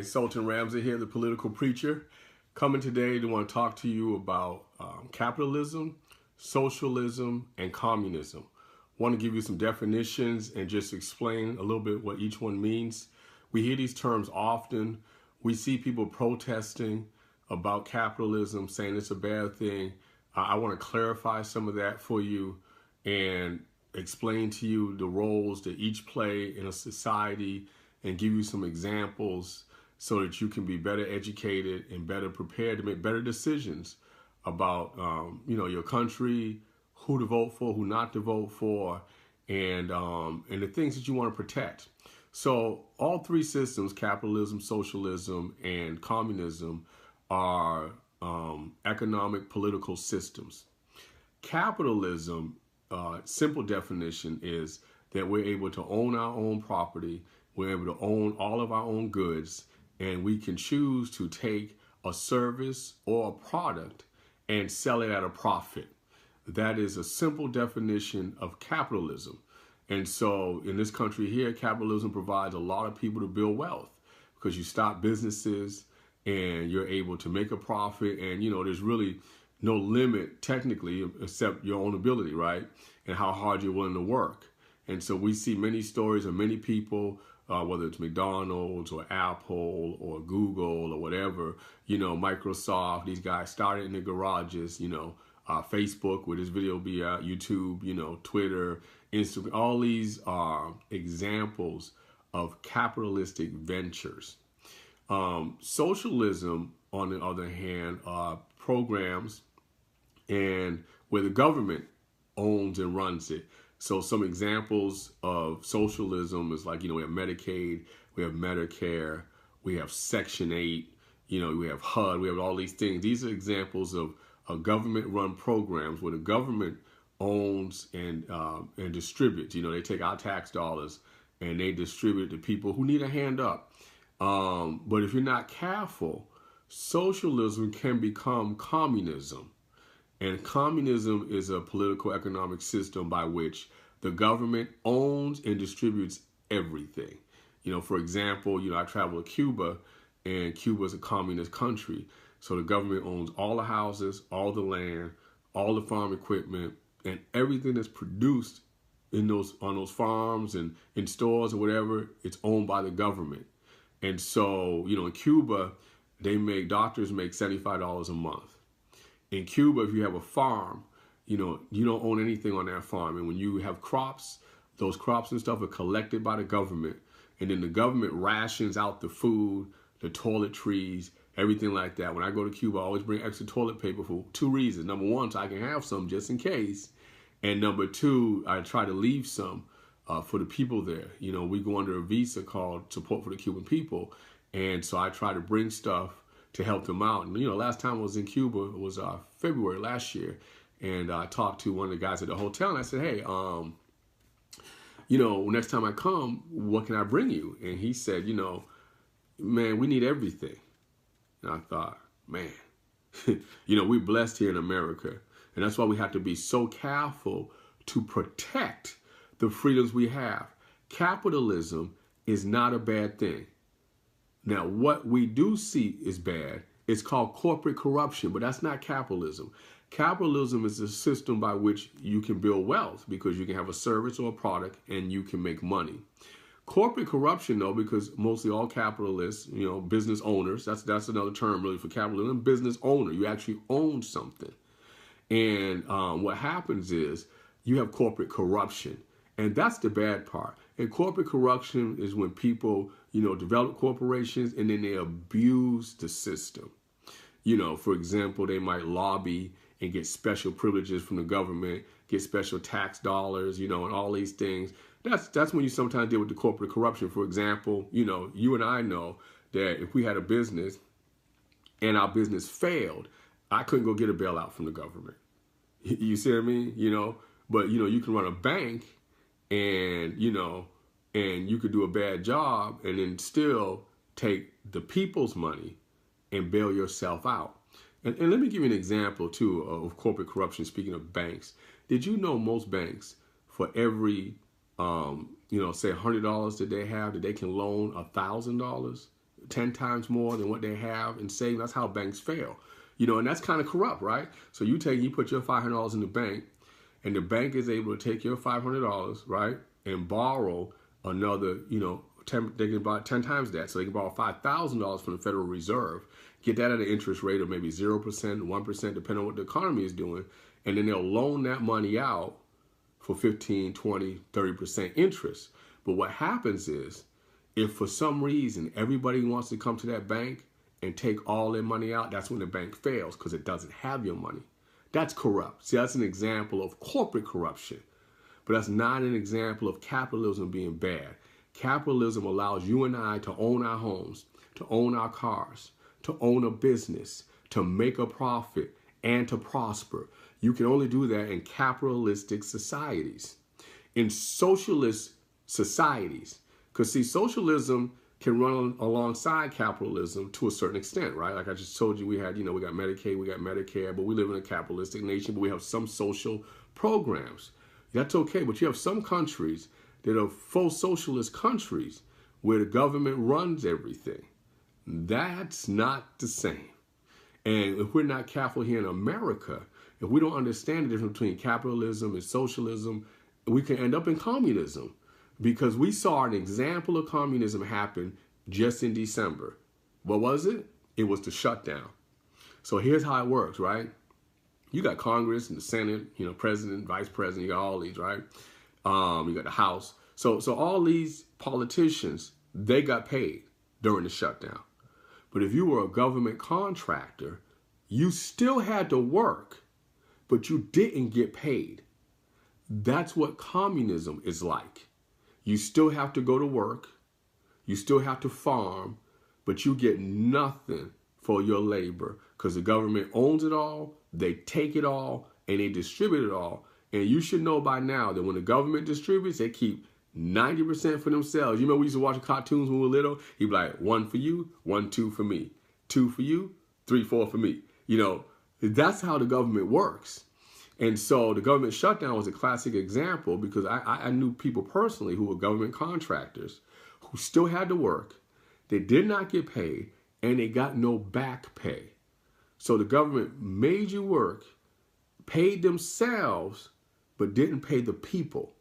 Sultan Ramsey here, the political preacher, coming today to want to talk to you about capitalism, socialism, and communism. Want to give you some definitions and just explain a little bit what each one means. We hear these terms often. We see people protesting about capitalism, saying it's a bad thing. I want to clarify some of that for you and explain to you the roles that each play in a society and give you some examples so that you can be better educated and better prepared to make better decisions about your country, who to vote for, who not to vote for, and the things that you want to protect. So all three systems, capitalism, socialism, and communism, are economic political systems. Capitalism, simple definition, is that we're able to own our own property, we're able to own all of our own goods, and we can choose to take a service or a product and sell it at a profit. That is a simple definition of capitalism. And so in this country here, capitalism provides a lot of people to build wealth because you start businesses and you're able to make a profit. And, there's really no limit technically except your own ability, right? And how hard you're willing to work. And so we see many stories of many people, whether it's McDonald's or Apple or Google or whatever, Microsoft, these guys started in their garages, Facebook, where this video will be out, YouTube, Twitter, Instagram. All these are examples of capitalistic ventures. Socialism, on the other hand, are programs and where the government owns and runs it. So some examples of socialism is like, we have Medicaid, we have Medicare, we have Section 8, we have HUD, we have all these things. These are examples of government-run programs where the government owns and distributes. They take our tax dollars and they distribute to people who need a hand up. But if you're not careful, socialism can become communism. And communism is a political economic system by which the government owns and distributes everything. For example, I travel to Cuba, and Cuba is a communist country. So the government owns all the houses, all the land, all the farm equipment, and everything that's produced on those farms and in stores or whatever, it's owned by the government. And so, in Cuba, doctors make $75 a month. In Cuba, if you have a farm, you don't own anything on that farm. And when you have crops, those crops and stuff are collected by the government. And then the government rations out the food, the toiletries, everything like that. When I go to Cuba, I always bring extra toilet paper for two reasons. Number one, so I can have some just in case. And number two, I try to leave some for the people there. We go under a visa called Support for the Cuban People. And so I try to bring stuff to help them out. And, last time I was in Cuba, it was February last year. And I talked to one of the guys at the hotel and I said, hey, next time I come, what can I bring you? And he said, man, we need everything. And I thought, man, we're blessed here in America. And that's why we have to be so careful to protect the freedoms we have. Capitalism is not a bad thing. Now, what we do see is bad. It's called corporate corruption, but that's not capitalism. Capitalism is a system by which you can build wealth because you can have a service or a product and you can make money. Corporate corruption, though, because mostly all capitalists, business owners, that's another term really for capitalism, business owner. You actually own something. And what happens is you have corporate corruption. And that's the bad part. And corporate corruption is when people, develop corporations and then they abuse the system. For example, they might lobby and get special privileges from the government, get special tax dollars, and all these things. That's when you sometimes deal with the corporate corruption. For example, you and I know that if we had a business and our business failed, I couldn't go get a bailout from the government. You see what I mean? But, you can run a bank and, and you could do a bad job and then still take the people's money and bail yourself out. And let me give you an example, too, of corporate corruption, speaking of banks. Did you know most banks, for every, say $100 that they have, that they can loan $1,000? 10 times more than what they have in savings. That's how banks fail. And that's kind of corrupt, right? So you put your $500 in the bank, and the bank is able to take your $500, right, and borrow another, they can borrow 10 times that. So they can borrow $5,000 from the Federal Reserve, get that at an interest rate of maybe 0%, 1%, depending on what the economy is doing. And then they'll loan that money out for 15, 20, 30% interest. But what happens is, if for some reason everybody wants to come to that bank and take all their money out, that's when the bank fails, because it doesn't have your money. That's corrupt. See, that's an example of corporate corruption. But that's not an example of capitalism being bad. Capitalism allows you and I to own our homes, to own our cars, to own a business, to make a profit, and to prosper. You can only do that in capitalistic societies. In socialist societies, because see, socialism can run alongside capitalism to a certain extent, right? Like I just told you, we got Medicaid, we got Medicare, but we live in a capitalistic nation, but we have some social programs. That's okay, but you have some countries that are full socialist countries where the government runs everything. That's not the same. And if we're not careful here in America, if we don't understand the difference between capitalism and socialism, we can end up in communism, because we saw an example of communism happen just in December. What was it? It was the shutdown. So here's how it works, right? You got Congress and the Senate, president, vice president, you got all these, right? You got the House. So all these politicians, they got paid during the shutdown. But if you were a government contractor, you still had to work, but you didn't get paid. That's what communism is like. You still have to go to work, you still have to farm, but you get nothing for your labor, because the government owns it all, they take it all, and they distribute it all. And you should know by now that when the government distributes, they keep 90% for themselves. You remember we used to watch cartoons when we were little? He'd be like, 1 for you, 1, 2 for me, 2 for you, 3, 4 for me. That's how the government works. And so the government shutdown was a classic example, because I knew people personally who were government contractors who still had to work. They did not get paid, and they got no back pay. So the government made you work, paid themselves, but didn't pay the people.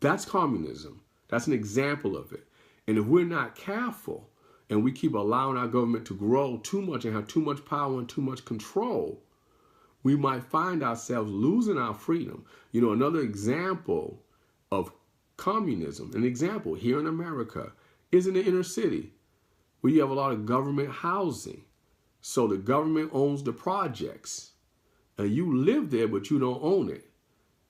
That's communism. That's an example of it. And if we're not careful and we keep allowing our government to grow too much and have too much power and too much control, we might find ourselves losing our freedom. Another example of communism, an example here in America, is in the inner city, where you have a lot of government housing. So the government owns the projects, and you live there, but you don't own it.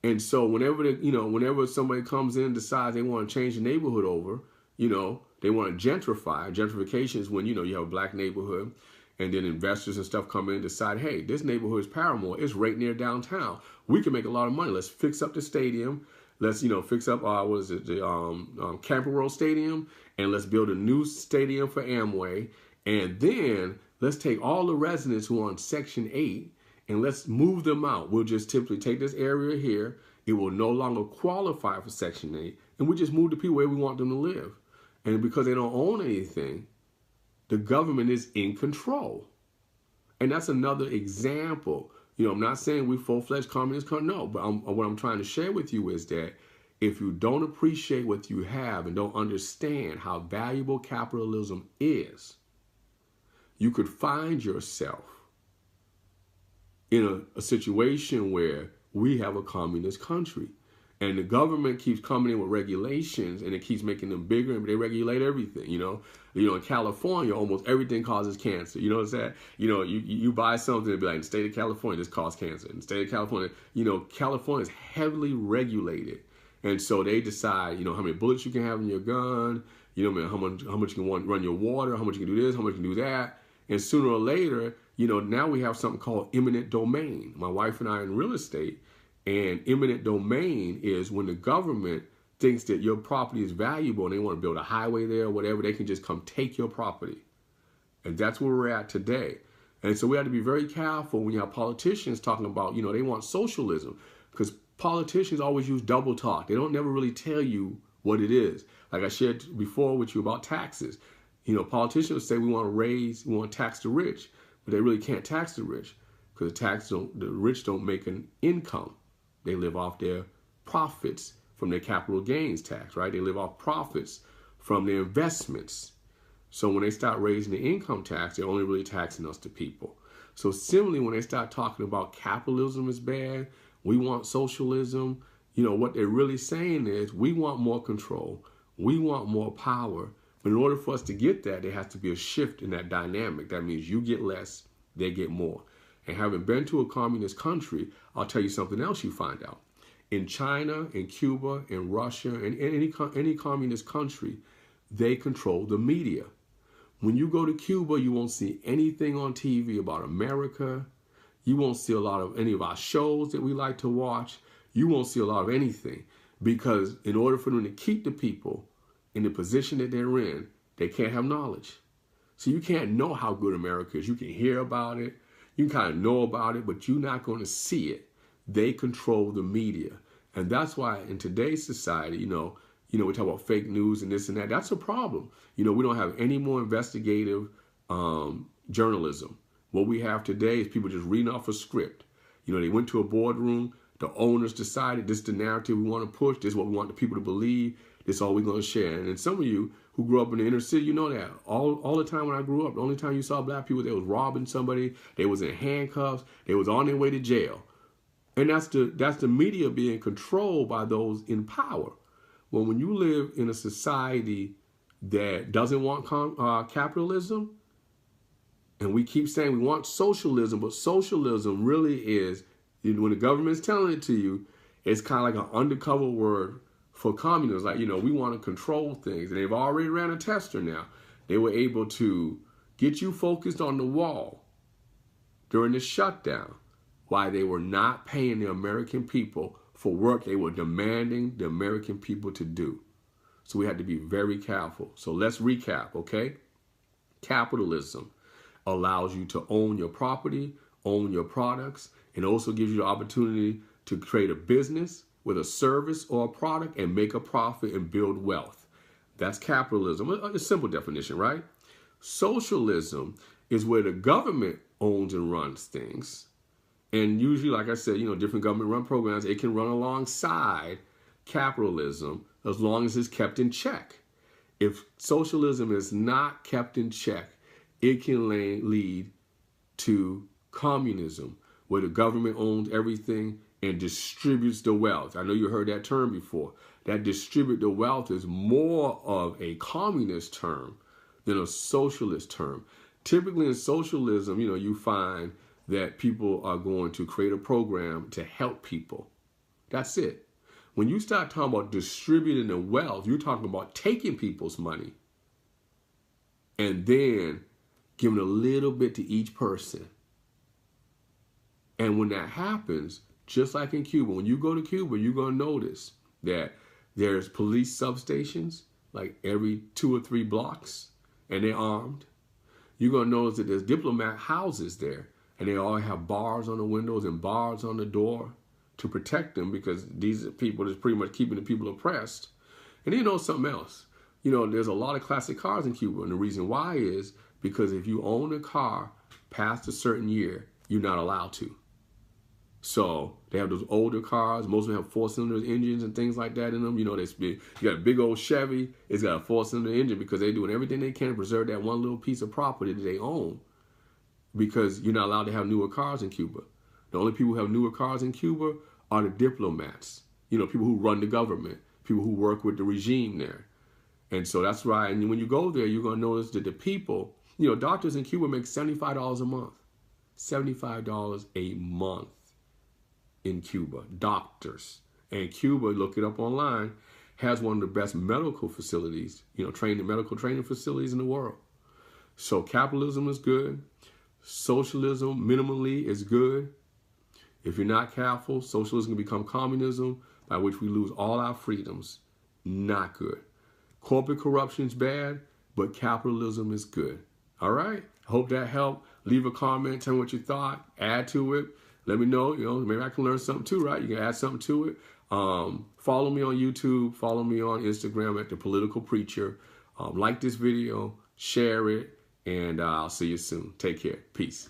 And so whenever somebody comes in and decides they want to change the neighborhood over, they want to gentrify. Gentrification is when, you have a black neighborhood, and then investors and stuff come in and decide, hey, this neighborhood is Paramore. It's right near downtown. We can make a lot of money. Let's fix up the stadium. Let's, fix up, the Campbell World Stadium, and let's build a new stadium for Amway. And then let's take all the residents who are on Section 8 and let's move them out. We'll just typically take this area here. It will no longer qualify for Section 8. And we just move the people where we want them to live. And because they don't own anything, the government is in control. And that's another example. I'm not saying we full-fledged communist country. No, but what I'm trying to share with you is that if you don't appreciate what you have and don't understand how valuable capitalism is, you could find yourself in a situation where we have a communist country. And the government keeps coming in with regulations, and it keeps making them bigger, and they regulate everything. In California, almost everything causes cancer. You know what I'm saying? You buy something and be like, in the state of California, this causes cancer. In the state of California, California is heavily regulated. And so they decide, how many bullets you can have in your gun, how much you can run your water, how much you can do this, how much you can do that. And sooner or later, now we have something called eminent domain. My wife and I are in real estate. And eminent domain is when the government thinks that your property is valuable and they want to build a highway there or whatever, they can just come take your property. And that's where we're at today. And so we have to be very careful when you have politicians talking about, they want socialism, because politicians always use double talk. They don't never really tell you what it is. Like I shared before with you about taxes. You know, politicians say we want to tax the rich, but they really can't tax the rich because the rich don't make an income. They live off their profits from their capital gains tax, right? They live off profits from their investments. So when they start raising the income tax, they're only really taxing us, the people. So similarly, when they start talking about capitalism is bad, we want socialism, you know, what they're really saying is we want more control. We want more power. But in order for us to get that, there has to be a shift in that dynamic. That means you get less, they get more. And having been to a communist country, I'll tell you something else you find out. In China, in Cuba, in Russia, in any communist country, they control the media. When you go to Cuba, you won't see anything on TV about America. You won't see a lot of any of our shows that we like to watch. You won't see a lot of anything because in order for them to keep the people in the position that they're in, they can't have knowledge. So you can't know how good America is. You can hear about it. You can kind of know about it, but you're not going to see it. They control the media. And that's why in today's society, you know, we talk about fake news and this and that. That's a problem. You know, we don't have any more investigative journalism. What we have today is people just reading off a script. You know, they went to a boardroom. The owners decided this is the narrative we want to push. This is what we want the people to believe. This is all we're going to share. And some of you who grew up in the inner city, you know that. All the time when I grew up, the only time you saw black people, they was robbing somebody. They was in handcuffs. They was on their way to jail. And that's the media being controlled by those in power. Well, when you live in a society that doesn't want capitalism, and we keep saying we want socialism, but socialism really is, when the government's telling it to you, it's kind of like an undercover word for communism. Like, we want to control things. And they've already ran a tester now. They were able to get you focused on the wall during the shutdown while they were not paying the American people for work they were demanding the American people to do. So we had to be very careful. So let's recap, okay? Capitalism allows you to own your property, own your products, and also gives you the opportunity to create a business with a service or a product and make a profit and build wealth. That's capitalism. A simple definition, right? Socialism is where the government owns and runs things. And usually, like I said, different government-run programs, it can run alongside capitalism as long as it's kept in check. If socialism is not kept in check, it can lead to communism, where the government owns everything and distributes the wealth. I know you heard that term before. That distribute the wealth is more of a communist term than a socialist term. Typically in socialism, you find that people are going to create a program to help people. That's it. When you start talking about distributing the wealth, you're talking about taking people's money and then giving a little bit to each person. And when that happens, just like in Cuba, when you go to Cuba, you're going to notice that there's police substations like every 2 or 3 blocks, and they're armed. You're going to notice that there's diplomat houses there, and they all have bars on the windows and bars on the door to protect them, because these are people that's pretty much keeping the people oppressed. And you know something else. There's a lot of classic cars in Cuba, and the reason why is because if you own a car past a certain year, you're not allowed to. So they have those older cars. Most of them have 4-cylinder engines and things like that in them. You got a big old Chevy. It's got a 4-cylinder engine because they're doing everything they can to preserve that one little piece of property that they own, because you're not allowed to have newer cars in Cuba. The only people who have newer cars in Cuba are the diplomats, people who run the government, people who work with the regime there. And so that's why, and when you go there, you're going to notice that the people, doctors in Cuba make $75 a month. $75 a month in Cuba, doctors. And Cuba, look it up online, has one of the best medical facilities, medical training facilities in the world. So capitalism is good. Socialism minimally is good. If you're not careful, socialism can become communism, by which we lose all our freedoms. Not good. Corporate corruption is bad, but capitalism is good. All right? I hope that helped. Leave a comment. Tell me what you thought. Add to it. Let me know. Maybe I can learn something too, right? You can add something to it. Follow me on YouTube. Follow me on Instagram at The Political Preacher. Like this video. share it, and I'll see you soon. Take care. Peace.